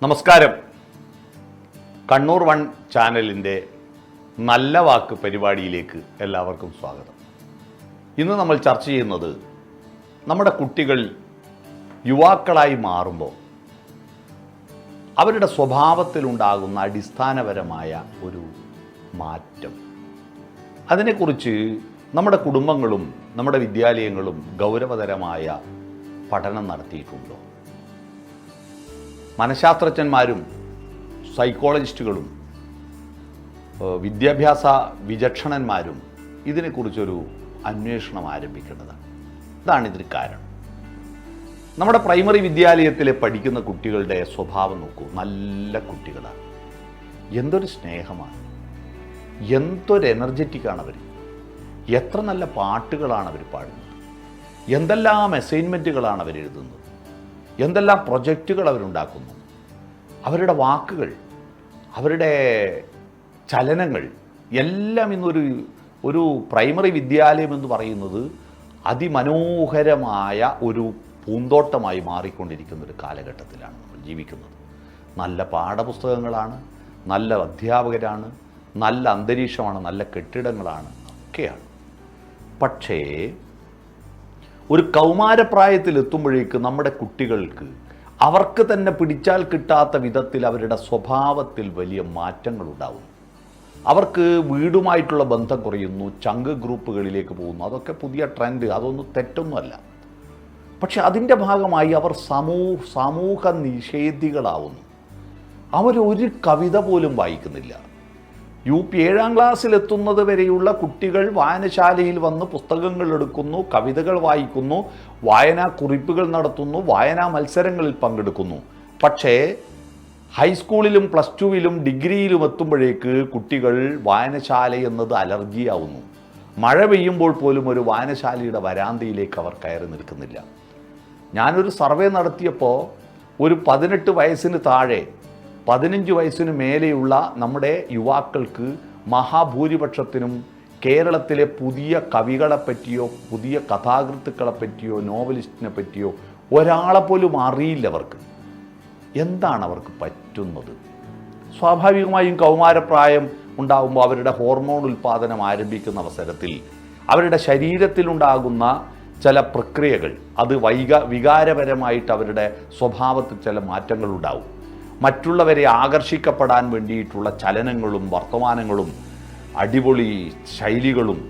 നമസ്കാരം. കണ്ണൂർ വൺ ചാനലിൻ്റെ നല്ല വാക്ക് പരിപാടിയിലേക്ക് എല്ലാവർക്കും സ്വാഗതം. ഇന്ന് നമ്മൾ ചർച്ച ചെയ്യുന്നത് നമ്മുടെ കുട്ടികൾ യുവാക്കളായി മാറുമ്പോൾ അവരുടെ സ്വഭാവത്തിലുണ്ടാകുന്ന അടിസ്ഥാനപരമായ ഒരു മാറ്റം, അതിനെക്കുറിച്ച് നമ്മുടെ കുടുംബങ്ങളും നമ്മുടെ വിദ്യാലയങ്ങളും ഗൗരവതരമായ പഠനം നടത്തിയിട്ടുണ്ടോ? മനഃശാസ്ത്രജ്ഞന്മാരും സൈക്കോളജിസ്റ്റുകളും വിദ്യാഭ്യാസ വിചക്ഷണന്മാരും ഇതിനെക്കുറിച്ചൊരു അന്വേഷണം ആരംഭിക്കേണ്ടതാണ്. ഇതാണ് ഇതിന് കാരണം. നമ്മുടെ പ്രൈമറി വിദ്യാലയത്തിലെ പഠിക്കുന്ന കുട്ടികളുടെ സ്വഭാവം നോക്കൂ. നല്ല കുട്ടികളാണ്. എന്തൊരു സ്നേഹമാണ്, എന്തൊരു എനർജറ്റിക്കാണ് അവർ. എത്ര നല്ല പാട്ടുകളാണ് അവർ പാടുന്നത്, എന്തെല്ലാം അസൈൻമെൻറ്റുകളാണ് അവരെഴുതുന്നത്, എന്തെല്ലാം പ്രൊജക്റ്റുകൾ അവരുണ്ടാക്കുന്നു. അവരുടെ വാക്കുകൾ, അവരുടെ ചലനങ്ങൾ എല്ലാം ഒരു പ്രൈമറി വിദ്യാലയം എന്ന് പറയുന്നത് അതിമനോഹരമായ ഒരു പൂന്തോട്ടമായി മാറിക്കൊണ്ടിരിക്കുന്ന ഒരു കാലഘട്ടത്തിലാണ് നമ്മൾ ജീവിക്കുന്നത്. നല്ല പാഠപുസ്തകങ്ങളാണ്, നല്ല അധ്യാപകരാണ്, നല്ല അന്തരീക്ഷമാണ്, നല്ല കെട്ടിടങ്ങളാണ്, ഒക്കെയാണ്. പക്ഷേ ഒരു കൗമാരപ്രായത്തിലെത്തുമ്പോഴേക്ക് നമ്മുടെ കുട്ടികൾക്ക് അവർക്ക് തന്നെ പിടിച്ചാൽ കിട്ടാത്ത വിധത്തിൽ അവരുടെ സ്വഭാവത്തിൽ വലിയ മാറ്റങ്ങൾ ഉണ്ടാകുന്നു. അവർക്ക് വീടുമായിട്ടുള്ള ബന്ധം കുറയുന്നു, ചങ്ക് ഗ്രൂപ്പുകളിലേക്ക് പോകുന്നു. അതൊക്കെ പുതിയ ട്രെൻഡ്, അതൊന്നും തെറ്റൊന്നുമല്ല. പക്ഷെ അതിൻ്റെ ഭാഗമായി അവർ സമൂഹ നിഷേധികളാവുന്നു. അവരൊരു കവിത പോലും വായിക്കുന്നില്ല. UP 7ാം ക്ലാസ്സിലെത്തുന്നത് വരെയുള്ള കുട്ടികൾ വായനശാലയിൽ വന്ന് പുസ്തകങ്ങൾ എടുക്കുന്നു, കവിതകൾ വായിക്കുന്നു, വായനാ കുറിപ്പുകൾ നടത്തുന്നു, വായനാ മത്സരങ്ങളിൽ പങ്കെടുക്കുന്നു. പക്ഷേ ഹൈസ്കൂളിലും +2-ലും ഡിഗ്രിയിലും എത്തുമ്പോഴേക്ക് കുട്ടികൾ വായനശാല എന്നത് അലർജിയാവുന്നു. മഴ പെയ്യുമ്പോൾ പോലും ഒരു വായനശാലയുടെ വരാന്തയിലേക്ക് അവർ കയറി നിൽക്കുന്നില്ല. ഞാനൊരു സർവേ നടത്തിയപ്പോൾ ഒരു 18 വയസ്സിന് താഴെ 15 വയസ്സിന് മേലെയുള്ള നമ്മുടെ യുവാക്കൾക്ക് മഹാഭൂരിപക്ഷത്തിനും കേരളത്തിലെ പുതിയ കവികളെ പറ്റിയോ പുതിയ കഥാകൃത്തുക്കളെ പറ്റിയോ നോവലിസ്റ്റിനെ പറ്റിയോ ഒരാളെ പോലും അറിയില്ല. അവർക്ക് എന്താണ് അവർക്ക് പറ്റുന്നത്? സ്വാഭാവികമായും കൗമാരപ്രായം ഉണ്ടാകുമ്പോൾ അവരുടെ ഹോർമോൺ ഉൽപ്പാദനം ആരംഭിക്കുന്ന അവസരത്തിൽ അവരുടെ ശരീരത്തിലുണ്ടാകുന്ന ചില പ്രക്രിയകൾ, അത് വികാരപരമായിട്ട് അവരുടെ സ്വഭാവത്തിൽ ചില മാറ്റങ്ങളുണ്ടാവും. മറ്റുള്ളവരെ ആകർഷിക്കപ്പെടാൻ വേണ്ടിയിട്ടുള്ള ചലനങ്ങളും വർത്തമാനങ്ങളും അടിപൊളി ശൈലികളും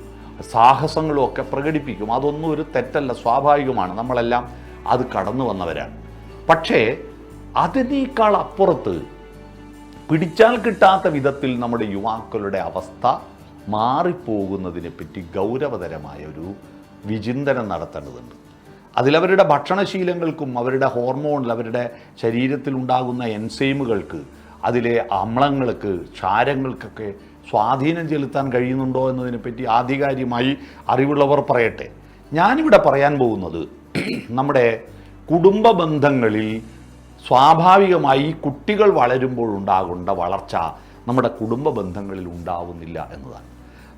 സാഹസങ്ങളും ഒക്കെ പ്രകടിപ്പിക്കും. അതൊന്നും ഒരു തെറ്റല്ല, സ്വാഭാവികമാണ്. നമ്മളെല്ലാം അത് കടന്നു വന്നവരാണ്. പക്ഷേ അതിനേക്കാൾ അപ്പുറത്ത് പിടിച്ചാൽ കിട്ടാത്ത വിധത്തിൽ നമ്മുടെ യുവാക്കളുടെ അവസ്ഥ മാറിപ്പോകുന്നതിനെ പറ്റി ഗൗരവതരമായ ഒരു വിചിന്തനം നടത്തേണ്ടതുണ്ട്. അതിലവരുടെ ഭക്ഷണശീലങ്ങൾക്കും അവരുടെ ഹോർമോണിൽ അവരുടെ ശരീരത്തിലുണ്ടാകുന്ന എൻസൈമുകൾക്ക്, അതിലെ അമ്ലങ്ങൾക്ക്, ക്ഷാരങ്ങൾക്കൊക്കെ സ്വാധീനം ചെലുത്താൻ കഴിയുന്നുണ്ടോ എന്നതിനെപ്പറ്റി ആധികാരികമായി അറിവുള്ളവർ പറയട്ടെ. ഞാനിവിടെ പറയാൻ പോകുന്നത് നമ്മുടെ കുടുംബ ബന്ധങ്ങളിൽ സ്വാഭാവികമായി കുട്ടികൾ വളരുമ്പോഴുണ്ടാകേണ്ട വളർച്ച നമ്മുടെ കുടുംബ ബന്ധങ്ങളിൽ ഉണ്ടാവുന്നില്ല എന്നതാണ്.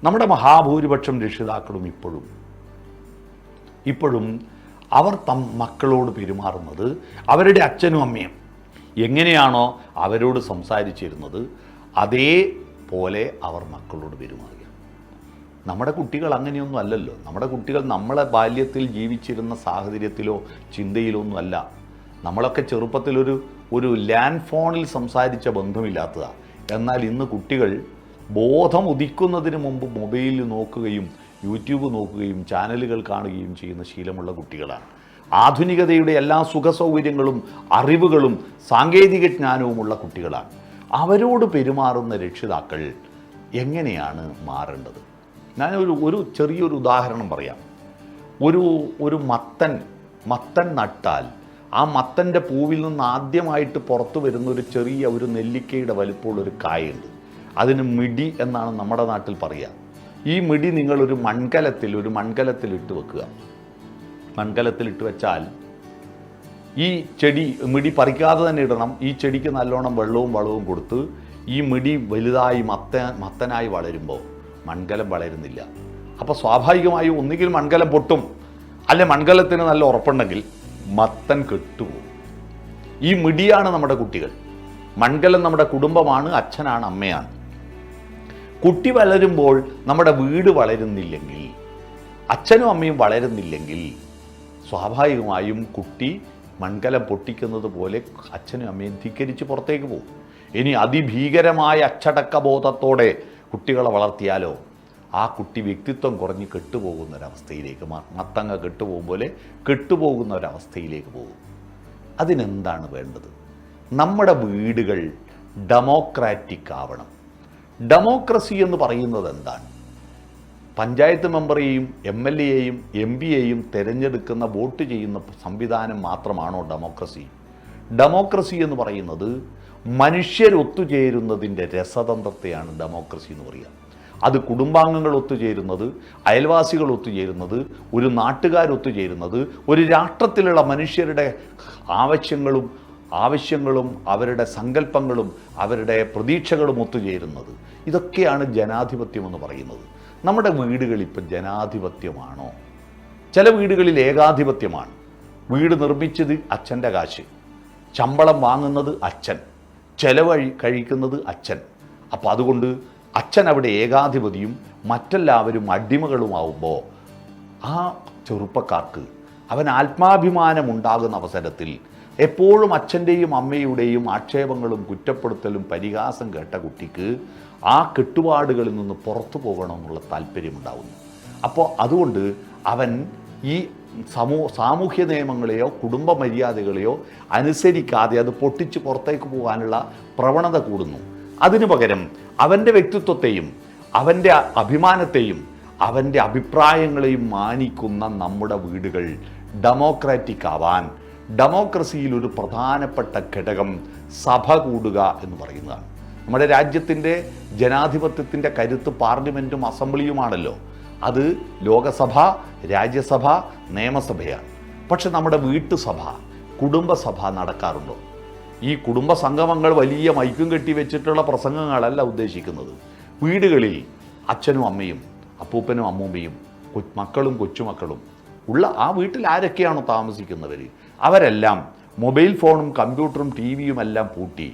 നമ്മുടെ മഹാഭൂരിപക്ഷം രക്ഷിതാക്കളും ഇപ്പോഴും അവർ മക്കളോട് പെരുമാറുന്നത് അവരുടെ അച്ഛനും അമ്മയും എങ്ങനെയാണോ അവരോട് സംസാരിച്ചിരുന്നത് അതേപോലെ അവർ മക്കളോട് പെരുമാറുക. നമ്മുടെ കുട്ടികൾ അങ്ങനെയൊന്നും അല്ലല്ലോ. നമ്മുടെ കുട്ടികൾ നമ്മളെ ബാല്യത്തിൽ ജീവിച്ചിരുന്ന സാഹചര്യത്തിലോ ചിന്തയിലോ ഒന്നും അല്ല. നമ്മളൊക്കെ ചെറുപ്പത്തിൽ ഒരു ലാൻഡ് ഫോണിൽ സംസാരിച്ച ബന്ധമില്ലാത്തതാണ്. എന്നാൽ ഇന്ന് കുട്ടികൾ ബോധം ഉദിക്കുന്നതിന് മുമ്പ് മൊബൈലിൽ നോക്കുകയും യൂട്യൂബ് നോക്കുകയും ചാനലുകൾ കാണുകയും ചെയ്യുന്ന ശീലമുള്ള കുട്ടികളാണ്. ആധുനികതയുടെ എല്ലാ സുഖസൗകര്യങ്ങളും അറിവുകളും സാങ്കേതിക ജ്ഞാനവുമുള്ള കുട്ടികളാണ്. അവരോട് പെരുമാറുന്ന രക്ഷിതാക്കൾ എങ്ങനെയാണ് മാറേണ്ടത്? ഞാൻ ഒരു ചെറിയൊരു ഉദാഹരണം പറയാം. ഒരു മത്തൻ നട്ടാൽ ആ മത്തൻ്റെ പൂവിൽ നിന്ന് ആദ്യമായിട്ട് പുറത്തു വരുന്ന ഒരു നെല്ലിക്കയുടെ വലിപ്പമുള്ള ഒരു കായുണ്ട്. അതിന് മിടി എന്നാണ് നമ്മുടെ നാട്ടിൽ പറയുക. ഈ മിടി നിങ്ങൾ ഒരു മൺകലത്തിലിട്ട് വെക്കുക. മൺകലത്തിലിട്ട് വെച്ചാൽ ഈ ചെടി മിടി പറിക്കാതെ തന്നെ ഇടണം. ഈ ചെടിക്ക് നല്ലോണം വെള്ളവും വളവും കൊടുത്ത് ഈ മിടി വലുതായി മത്തനായി വളരുമ്പോൾ മൺകലം വളരുന്നില്ല. അപ്പോൾ സ്വാഭാവികമായും ഒന്നുകിൽ മൺകലം പൊട്ടും, അല്ലെ മൺകലത്തിന് നല്ല ഉറപ്പുണ്ടെങ്കിൽ മത്തൻ കെട്ടുപോകും. ഈ മിടിയാണ് നമ്മുടെ കുട്ടികൾ. മൺകലം നമ്മുടെ കുടുംബമാണ്, അച്ഛനാണ്, അമ്മയാണ്. കുട്ടി വളരുമ്പോൾ നമ്മുടെ വീട് വളരുന്നില്ലെങ്കിൽ, അച്ഛനും അമ്മയും വളരുന്നില്ലെങ്കിൽ, സ്വാഭാവികമായും കുട്ടി മൺകലം പൊട്ടിക്കുന്നത് പോലെ അച്ഛനും അമ്മയും ധിക്കരിച്ച് പുറത്തേക്ക് പോകും. ഇനി അതിഭീകരമായ അച്ചടക്കബോധത്തോടെ കുട്ടികളെ വളർത്തിയാലോ ആ കുട്ടി വ്യക്തിത്വം കുറഞ്ഞ് കെട്ടുപോകുന്നൊരവസ്ഥയിലേക്ക്, മത്തങ്ങ കെട്ടുപോകും പോലെ കെട്ടുപോകുന്ന ഒരവസ്ഥയിലേക്ക് പോകും. അതിനെന്താണ് വേണ്ടത്? നമ്മുടെ വീടുകൾ ഡെമോക്രാറ്റിക് ആവണം. ഡെമോക്രസി എന്ന് പറയുന്നത് എന്താണ്? പഞ്ചായത്ത് മെമ്പറെയും MLA-യെയും MP-യെയും തിരഞ്ഞെടുക്കുന്ന, വോട്ട് ചെയ്യുന്ന സംവിധാനം മാത്രമാണോ ഡെമോക്രസി? ഡെമോക്രസി എന്ന് പറയുന്നത് മനുഷ്യരൊത്തുചേരുന്നതിൻ്റെ രസതന്ത്രത്തെയാണ് ഡെമോക്രസി എന്ന് പറയുക. അത് കുടുംബാംഗങ്ങൾ ഒത്തുചേരുന്നത്, അയൽവാസികൾ ഒത്തുചേരുന്നത്, ഒരു നാട്ടുകാരൊത്തുചേരുന്നത്, ഒരു രാഷ്ട്രത്തിലുള്ള മനുഷ്യരുടെ ആവശ്യങ്ങളും അവരുടെ സങ്കല്പങ്ങളും അവരുടെ പ്രതീക്ഷകളും ഒത്തുചേരുന്നത്. ഇതൊക്കെയാണ് ജനാധിപത്യം എന്ന് പറയുന്നത്. നമ്മുടെ വീടുകളിൽ ഇപ്പം ജനാധിപത്യമാണോ? ചില വീടുകളിൽ ഏകാധിപത്യമാണ്. വീട് നിർമ്മിച്ചത് അച്ഛൻ്റെ കാശ്, ശമ്പളം വാങ്ങുന്നത് അച്ഛൻ, ചെലവ് കഴിക്കുന്നത് അച്ഛൻ. അപ്പോൾ അതുകൊണ്ട് അച്ഛൻ അവിടെ ഏകാധിപതിയും മറ്റെല്ലാവരും അടിമകളുമാവുമ്പോൾ ആ ചെറുപ്പക്കാർക്ക് അവൻ ആത്മാഭിമാനം ഉണ്ടാകുന്ന അവസരത്തിൽ എപ്പോഴും അച്ഛൻ്റെയും അമ്മയുടെയും ആക്ഷേപങ്ങളും കുറ്റപ്പെടുത്തലും പരിഹാസം കേട്ട കുട്ടിക്ക് ആ കെട്ടുപാടുകളിൽ നിന്ന് പുറത്തു പോകണമെന്നുള്ള താല്പര്യമുണ്ടാകുന്നു. അപ്പോൾ അതുകൊണ്ട് അവൻ ഈ സാമൂഹ്യ നിയമങ്ങളെയോ കുടുംബ മര്യാദകളെയോ അനുസരിക്കാതെ അത് പൊട്ടിച്ച് പുറത്തേക്ക് പോകാനുള്ള പ്രവണത കൂടുന്നു. അതിനു പകരം അവൻ്റെ വ്യക്തിത്വത്തെയും അവൻ്റെ അഭിമാനത്തെയും അവൻ്റെ അഭിപ്രായങ്ങളെയും മാനിക്കുന്ന നമ്മുടെ വീടുകൾ ഡെമോക്രാറ്റിക് ആവാൻ, ഡെമോക്രസിയിൽ ഒരു പ്രധാനപ്പെട്ട ഘടകം സഭ കൂടുക എന്ന് പറയുന്നതാണ്. നമ്മുടെ രാജ്യത്തിൻ്റെ ജനാധിപത്യത്തിൻ്റെ കരുത്ത് പാർലമെൻറ്റും അസംബ്ലിയുമാണല്ലോ. അത് ലോകസഭ, രാജ്യസഭ, നിയമസഭയാണ്. പക്ഷെ നമ്മുടെ വീട്ടുസഭ, കുടുംബസഭ നടക്കാറുണ്ടോ? ഈ കുടുംബ സംഗമങ്ങൾ വലിയ മൈക്കും കെട്ടി വെച്ചിട്ടുള്ള പ്രസംഗങ്ങളല്ല ഉദ്ദേശിക്കുന്നത്. വീടുകളിൽ അച്ഛനും അമ്മയും അപ്പൂപ്പനും അമ്മൂമ്മയും മക്കളും കൊച്ചുമക്കളും ഉള്ള ആ വീട്ടിൽ ആരൊക്കെയാണോ താമസിക്കുന്നവർ, അവരെല്ലാം മൊബൈൽ ഫോണും കമ്പ്യൂട്ടറും TV-യും എല്ലാം പൂട്ടി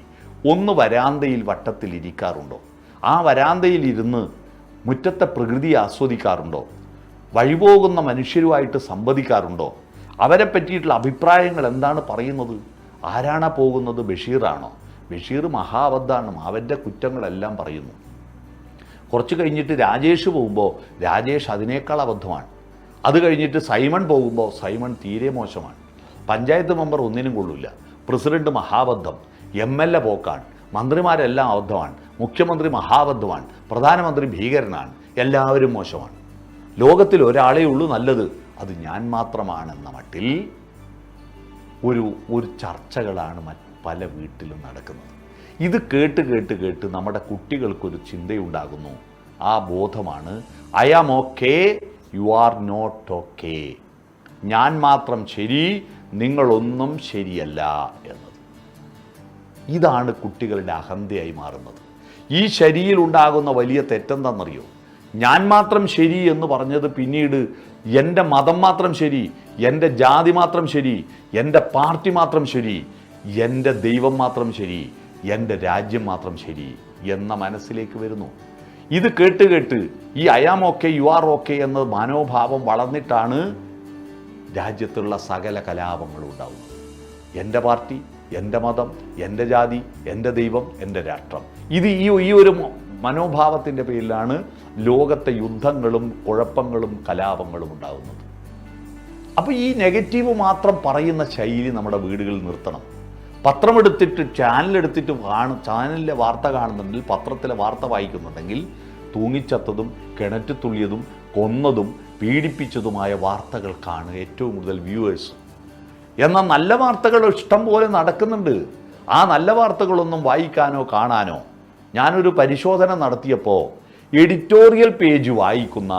ഒന്ന് വരാന്തയിൽ വട്ടത്തിൽ ഇരിക്കാറുണ്ടോ? ആ വരാന്തയിൽ ഇരുന്ന് മുറ്റത്തെ പ്രകൃതി ആസ്വദിക്കാറുണ്ടോ? വഴിപോകുന്ന മനുഷ്യരുമായിട്ട് സംവദിക്കാറുണ്ടോ? അവരെ പറ്റിയിട്ടുള്ള അഭിപ്രായങ്ങൾ എന്താണ് പറയുന്നത്? ആരാണ് പോകുന്നത്? ബഷീറാണോ? ബഷീർ മഹാബദ്ധാണ്, അവൻ്റെ കുറ്റങ്ങളെല്ലാം പറയുന്നു. കുറച്ച് കഴിഞ്ഞിട്ട് രാജേഷ് പോകുമ്പോൾ രാജേഷ് അതിനേക്കാൾ അബദ്ധമാണ്. അത് കഴിഞ്ഞിട്ട് സൈമൺ പോകുമ്പോൾ സൈമൺ തീരെ മോശമാണ്. പഞ്ചായത്ത് മെമ്പർ ഒന്നിനും കൊള്ളില്ല, പ്രസിഡന്റ് മഹാബദ്ധം, MLA പോക്കാണ്, മന്ത്രിമാരെല്ലാം അബദ്ധമാണ്, മുഖ്യമന്ത്രി മഹാബദ്ധമാണ്, പ്രധാനമന്ത്രി ഭീകരനാണ്, എല്ലാവരും മോശമാണ്. ലോകത്തിൽ ഒരാളേ ഉള്ളൂ നല്ലത്, അത് ഞാൻ മാത്രമാണെന്ന മട്ടിൽ ഒരു ചർച്ചകളാണ് പല വീട്ടിലും നടക്കുന്നത്. ഇത് കേട്ട് നമ്മുടെ കുട്ടികൾക്കൊരു ചിന്തയുണ്ടാകുന്നു. ആ ബോധമാണ് I am okay, you are not okay. ഞാൻ മാത്രം ശരി, നിങ്ങളൊന്നും ശരിയല്ല എന്നത്. ഇതാണ് കുട്ടികളുടെ അഹന്തയായി മാറുന്നത്. ഈ ശരിയിൽ ഉണ്ടാകുന്ന വലിയ തെറ്റെന്താണെന്നറിയോ? ഞാൻ മാത്രം ശരി എന്ന് പറഞ്ഞത് പിന്നീട് എൻ്റെ മതം മാത്രം ശരി, എൻ്റെ ജാതി മാത്രം ശരി, എൻ്റെ പാർട്ടി മാത്രം ശരി, എൻ്റെ ദൈവം മാത്രം ശരി, എൻ്റെ രാജ്യം മാത്രം ശരി എന്ന മനസ്സിലേക്ക് വരുന്നു. ഇത് കേട്ട് ഈ I am okay, you are okay എന്ന മനോഭാവം വളർന്നിട്ടാണ് രാജ്യത്തുള്ള സകല കലാപങ്ങളും ഉണ്ടാകുന്നത്. എൻ്റെ പാർട്ടി, എൻ്റെ മതം, എൻ്റെ ജാതി, എൻ്റെ ദൈവം, എൻ്റെ രാഷ്ട്രം, ഇത് ഈ ഒരു മനോഭാവത്തിൻ്റെ പേരിലാണ് ലോകത്തെ യുദ്ധങ്ങളും കുഴപ്പങ്ങളും കലാപങ്ങളും ഉണ്ടാകുന്നത്. അപ്പോൾ ഈ നെഗറ്റീവ് മാത്രം പറയുന്ന ശൈലി നമ്മുടെ വീടുകളിൽ നിർത്തണം. പത്രമെടുത്തിട്ട് ചാനലെടുത്തിട്ട് ചാനലിലെ വാർത്ത കാണുന്നുണ്ടെങ്കിൽ, പത്രത്തിലെ വാർത്ത വായിക്കുന്നുണ്ടെങ്കിൽ തൂങ്ങിച്ചത്തതും കിണറ്റുതുള്ളിയതും കൊന്നതും പീഡിപ്പിച്ചതുമായ വാർത്തകൾക്കാണ് ഏറ്റവും കൂടുതൽ വ്യൂവേഴ്സ്. എന്നാൽ നല്ല വാർത്തകൾ ഇഷ്ടം പോലെ നടക്കുന്നുണ്ട്. ആ നല്ല വാർത്തകളൊന്നും വായിക്കാനോ കാണാനോ. ഞാനൊരു പരിശോധന നടത്തിയപ്പോൾ എഡിറ്റോറിയൽ പേജ് വായിക്കുന്ന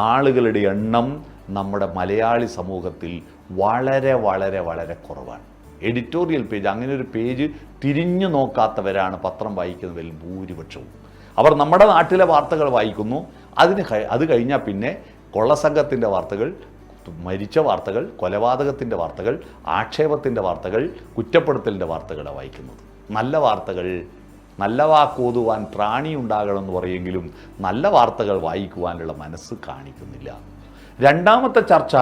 ആളുകളുടെ എണ്ണം നമ്മുടെ മലയാളി സമൂഹത്തിൽ വളരെ വളരെ വളരെ കുറവാണ്. എഡിറ്റോറിയൽ പേജ്, അങ്ങനെ ഒരു പേജ് തിരിഞ്ഞു നോക്കാത്തവരാണ് പത്രം വായിക്കുന്നവരിൽ ഭൂരിപക്ഷവും. അവർ നമ്മുടെ നാട്ടിലെ വാർത്തകൾ വായിക്കുന്നു. അത് കഴിഞ്ഞാൽ പിന്നെ കൊള്ളസംഘത്തിൻ്റെ വാർത്തകൾ, മരിച്ച വാർത്തകൾ, കൊലപാതകത്തിൻ്റെ വാർത്തകൾ, ആക്ഷേപത്തിൻ്റെ വാർത്തകൾ, കുറ്റപ്പെടുത്തലിൻ്റെ വാർത്തകളാണ് വായിക്കുന്നത്. നല്ല വാർത്തകൾ, നല്ല വാക്കോതുവാൻ പ്രാണിയുണ്ടാകണമെന്ന് പറയുമെങ്കിലും നല്ല വാർത്തകൾ വായിക്കുവാനുള്ള മനസ്സ് കാണിക്കുന്നില്ല. രണ്ടാമത്തെ ചർച്ച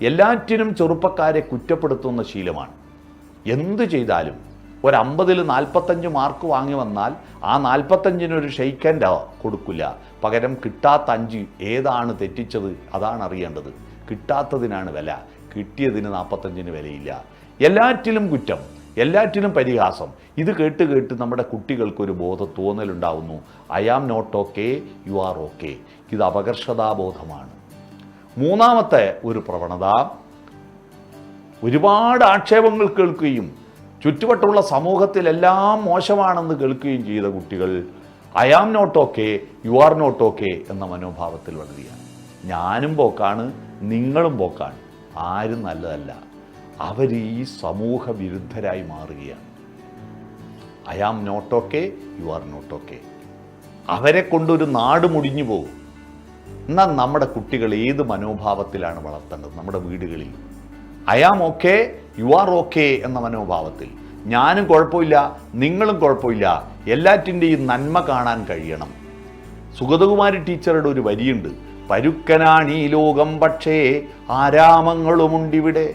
എല്ലാറ്റിനും ചെറുപ്പക്കാരെ കുറ്റപ്പെടുത്തുന്ന ശീലമാണ്. എന്തു ചെയ്താലും ഒരു 50-ൽ 45 മാർക്ക് വാങ്ങി വന്നാൽ ആ 45-നൊരു ഷെയ്ക്കൻഡ് കൊടുക്കില്ല. പകരം കിട്ടാത്ത 5 ഏതാണ് തെറ്റിച്ചത് അതാണ് അറിയേണ്ടത്. കിട്ടാത്തതിനാണ് വില, കിട്ടിയതിന് 45-ന് വിലയില്ല. എല്ലാറ്റിലും കുറ്റം, എല്ലാറ്റിനും പരിഹാസം. ഇത് കേട്ട് കേട്ട് നമ്മുടെ കുട്ടികൾക്കൊരു തോന്നലുണ്ടാവുന്നു. I am not okay, you are okay. ഇത് അപകർഷതാബോധമാണ്. മൂന്നാമത്തെ ഒരു പ്രവണത, ഒരുപാട് ആക്ഷേപങ്ങൾ കേൾക്കുകയും ചുറ്റുവട്ടമുള്ള സമൂഹത്തിലെല്ലാം മോശമാണെന്ന് കേൾക്കുകയും ചെയ്ത കുട്ടികൾ I am not okay, you are not okay എന്ന മനോഭാവത്തിൽ വളരുകയാണ്. ഞാനും പോക്കാണ്, നിങ്ങളും പോക്കാണ്, ആരും നല്ലതല്ല. അവർ ഈ സമൂഹ വിരുദ്ധരായി മാറുകയാണ്. I am not okay, you are not okay. അവരെ കൊണ്ടൊരു നാട് മുടിഞ്ഞു പോകും. എന്നാൽ നമ്മുടെ കുട്ടികൾ ഏത് മനോഭാവത്തിലാണ് വളർത്തേണ്ടത്? നമ്മുടെ വീടുകളിൽ I am okay, you are okay എന്ന മനോഭാവത്തിൽ. ഞാനും കുഴപ്പമില്ല, നിങ്ങളും കുഴപ്പമില്ല, എല്ലാറ്റിൻ്റെയും നന്മ കാണാൻ കഴിയണം. സുഗതകുമാരി ടീച്ചറുടെ ഒരു വരിയുണ്ട്, പരുക്കനാണ് ഈ ലോകം പക്ഷേ ആരാമങ്ങളുമുണ്ടിവിടെ.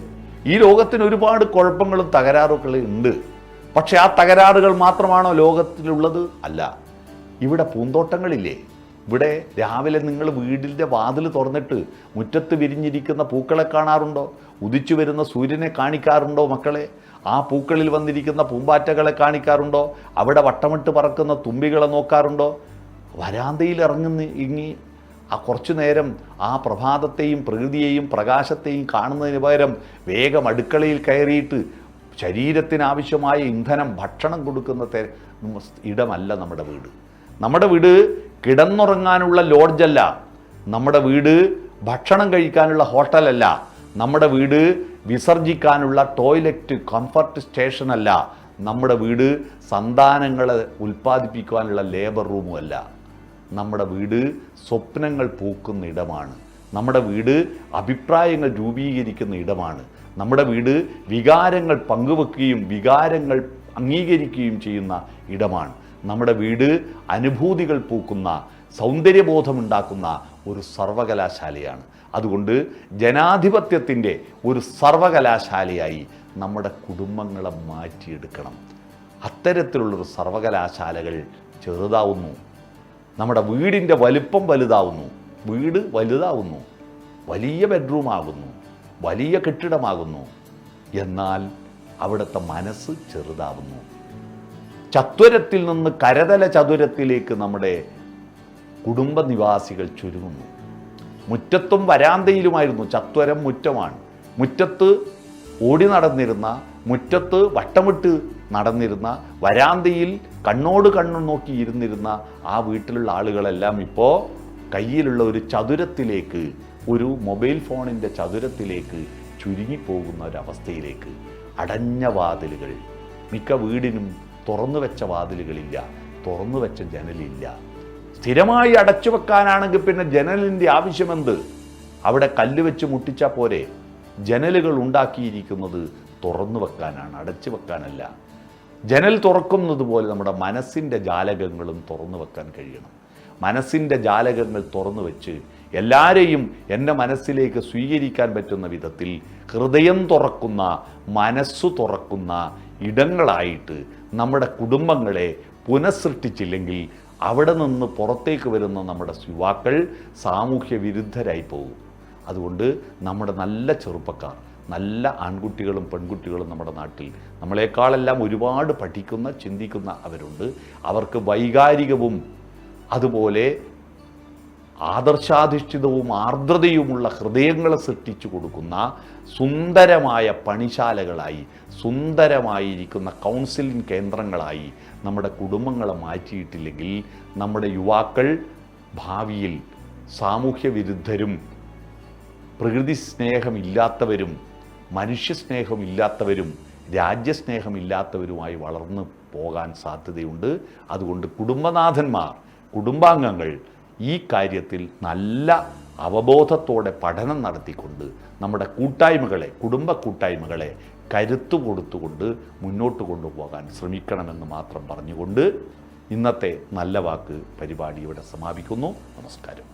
ഈ ലോകത്തിന് ഒരുപാട് കുഴപ്പങ്ങളും തകരാറുകളും ഉണ്ട്. പക്ഷെ ആ തകരാറുകൾ മാത്രമാണോ ലോകത്തിലുള്ളത്? അല്ല. ഇവിടെ പൂന്തോട്ടങ്ങളില്ലേ? ഇവിടെ രാവിലെ നിങ്ങൾ വീടിൻ്റെ വാതിൽ തുറന്നിട്ട് മുറ്റത്ത് വിരിഞ്ഞിരിക്കുന്ന പൂക്കളെ കാണാറുണ്ടോ? ഉദിച്ചു വരുന്ന സൂര്യനെ കാണിക്കാറുണ്ടോ മക്കളെ? ആ പൂക്കളിൽ വന്നിരിക്കുന്ന പൂമ്പാറ്റകളെ കാണിക്കാറുണ്ടോ? അവിടെ വട്ടമിട്ട് പറക്കുന്ന തുമ്പികളെ നോക്കാറുണ്ടോ? വരാന്തയിൽ ഇറങ്ങി ആ കുറച്ചു നേരം ആ പ്രഭാതത്തെയും പ്രകൃതിയെയും പ്രകാശത്തെയും കാണുന്നതിന് പകരം വേഗം അടുക്കളയിൽ കയറിയിട്ട് ശരീരത്തിനാവശ്യമായ ഇന്ധനം, ഭക്ഷണം കൊടുക്കുന്ന ഇടമല്ല നമ്മുടെ വീട്. നമ്മുടെ വീട് കിടന്നുറങ്ങാനുള്ള ലോഡ്ജല്ല. നമ്മുടെ വീട് ഭക്ഷണം കഴിക്കാനുള്ള ഹോട്ടലല്ല. നമ്മുടെ വീട് വിസർജിക്കാനുള്ള ടോയ്ലറ്റ് കംഫർട്ട് സ്റ്റേഷനല്ല. നമ്മുടെ വീട് സന്താനങ്ങളെ ഉൽപ്പാദിപ്പിക്കുവാനുള്ള ലേബർ റൂമുമല്ല. നമ്മുടെ വീട് സ്വപ്നങ്ങൾ പൂക്കുന്ന ഇടമാണ്. നമ്മുടെ വീട് അഭിപ്രായങ്ങൾ രൂപീകരിക്കുന്ന ഇടമാണ്. നമ്മുടെ വീട് വികാരങ്ങൾ പങ്കുവെക്കുകയും വികാരങ്ങൾ അംഗീകരിക്കുകയും ചെയ്യുന്ന ഇടമാണ്. നമ്മുടെ വീട് അനുഭൂതികൾ പൂക്കുന്ന, സൗന്ദര്യബോധമുണ്ടാക്കുന്ന ഒരു സർവകലാശാലയാണ്. അതുകൊണ്ട് ജനാധിപത്യത്തിൻ്റെ ഒരു സർവകലാശാലയായി നമ്മുടെ കുടുംബങ്ങളെ മാറ്റിയെടുക്കണം. അത്തരത്തിലുള്ളൊരു സർവകലാശാലകൾ ചെറുതാവുന്നു. നമ്മുടെ വീടിൻ്റെ വലിപ്പം വലുതാവുന്നു. വീട് വലുതാവുന്നു, വലിയ ബെഡ്റൂം ആകുന്നു, വലിയ കെട്ടിടമാകുന്നു. എന്നാൽ അവിടുത്തെ മനസ്സ് ചെറുതാവുന്നു. ചത്വരത്തിൽ നിന്ന് കരതല ചതുരത്തിലേക്ക് നമ്മുടെ കുടുംബ നിവാസികൾ ചുരുങ്ങുന്നു. മുറ്റത്തും വരാന്തയിലുമായിരുന്നു. ചത്വരം മുറ്റമാണ്. മുറ്റത്ത് ഓടി നടന്നിരുന്ന, മുറ്റത്ത് വട്ടമിട്ട് നടന്നിരുന്ന, വരാന്തയിൽ കണ്ണോട് കണ്ണു നോക്കി ഇരുന്നിരുന്ന ആ വീട്ടിലുള്ള ആളുകളെല്ലാം ഇപ്പോൾ കയ്യിലുള്ള ഒരു ചതുരത്തിലേക്ക്, ഒരു മൊബൈൽ ഫോണിൻ്റെ ചതുരത്തിലേക്ക് ചുരുങ്ങിപ്പോകുന്ന ഒരവസ്ഥയിലേക്ക്. അടഞ്ഞ വാതിലുകൾ, മിക്ക വീടിനും തുറന്നു വെച്ച വാതിലുകളില്ല, തുറന്നു വെച്ച ജനലില്ല. സ്ഥിരമായി അടച്ചു വെക്കാനാണെങ്കിൽ പിന്നെ ജനലിൻ്റെ ആവശ്യമെന്ത്? അവിടെ കല്ല് വെച്ച് മുട്ടിച്ചാൽ പോരെ? ജനലുകൾ ഉണ്ടാക്കിയിരിക്കുന്നത് തുറന്നു വെക്കാനാണ്, അടച്ചു വെക്കാനല്ല. ജനൽ തുറക്കുന്നത് പോലെ നമ്മുടെ മനസ്സിൻ്റെ ജാലകങ്ങളും തുറന്നു വെക്കാൻ കഴിയണം. മനസ്സിൻ്റെ ജാലകങ്ങൾ തുറന്നു വെച്ച് എല്ലാവരെയും എൻ്റെ മനസ്സിലേക്ക് സ്വീകരിക്കാൻ പറ്റുന്ന വിധത്തിൽ ഹൃദയം തുറക്കുന്ന, മനസ്സു തുറക്കുന്ന ഇടങ്ങളായിട്ട് നമ്മുടെ കുടുംബങ്ങളെ പുനഃസൃഷ്ടിച്ചില്ലെങ്കിൽ അവിടെ നിന്ന് പുറത്തേക്ക് വരുന്ന നമ്മുടെ യുവാക്കൾ സാമൂഹ്യ വിരുദ്ധരായി പോകും. അതുകൊണ്ട് നമ്മുടെ നല്ല ചെറുപ്പക്കാർ, നല്ല ആൺകുട്ടികളും പെൺകുട്ടികളും നമ്മുടെ നാട്ടിൽ നമ്മളെക്കാളെല്ലാം ഒരുപാട് പഠിക്കുന്ന, ചിന്തിക്കുന്ന അവരുണ്ട്. അവർക്ക് വൈകാരികവും അതുപോലെ ആദർശാധിഷ്ഠിതവും ആർദ്രതയുമുള്ള ഹൃദയങ്ങളെ സൃഷ്ടിച്ചു കൊടുക്കുന്ന സുന്ദരമായ പണിശാലകളായി, സുന്ദരമായിരിക്കുന്ന കൗൺസിലിംഗ് കേന്ദ്രങ്ങളായി നമ്മുടെ കുടുംബങ്ങളെ മാറ്റിയിട്ടില്ലെങ്കിൽ നമ്മുടെ യുവാക്കൾ ഭാവിയിൽ സാമൂഹ്യ വിരുദ്ധരും പ്രകൃതി സ്നേഹമില്ലാത്തവരും മനുഷ്യസ്നേഹമില്ലാത്തവരും രാജ്യസ്നേഹമില്ലാത്തവരുമായി വളർന്നു പോകാൻ സാധ്യതയുണ്ട്. അതുകൊണ്ട് കുടുംബനാഥന്മാർ, കുടുംബാംഗങ്ങൾ ഈ കാര്യത്തിൽ നല്ല അവബോധത്തോടെ പഠനം നടത്തിക്കൊണ്ട് നമ്മുടെ കൂട്ടായ്മകളെ, കുടുംബ കൂട്ടായ്മകളെ കരുത്തു കൊടുത്തുകൊണ്ട് മുന്നോട്ട് കൊണ്ടുപോകാൻ ശ്രമിക്കണമെന്ന് മാത്രം പറഞ്ഞുകൊണ്ട് ഇന്നത്തെ നല്ല വാക്ക് പരിപാടി ഇവിടെ സമാപിക്കുന്നു. നമസ്കാരം.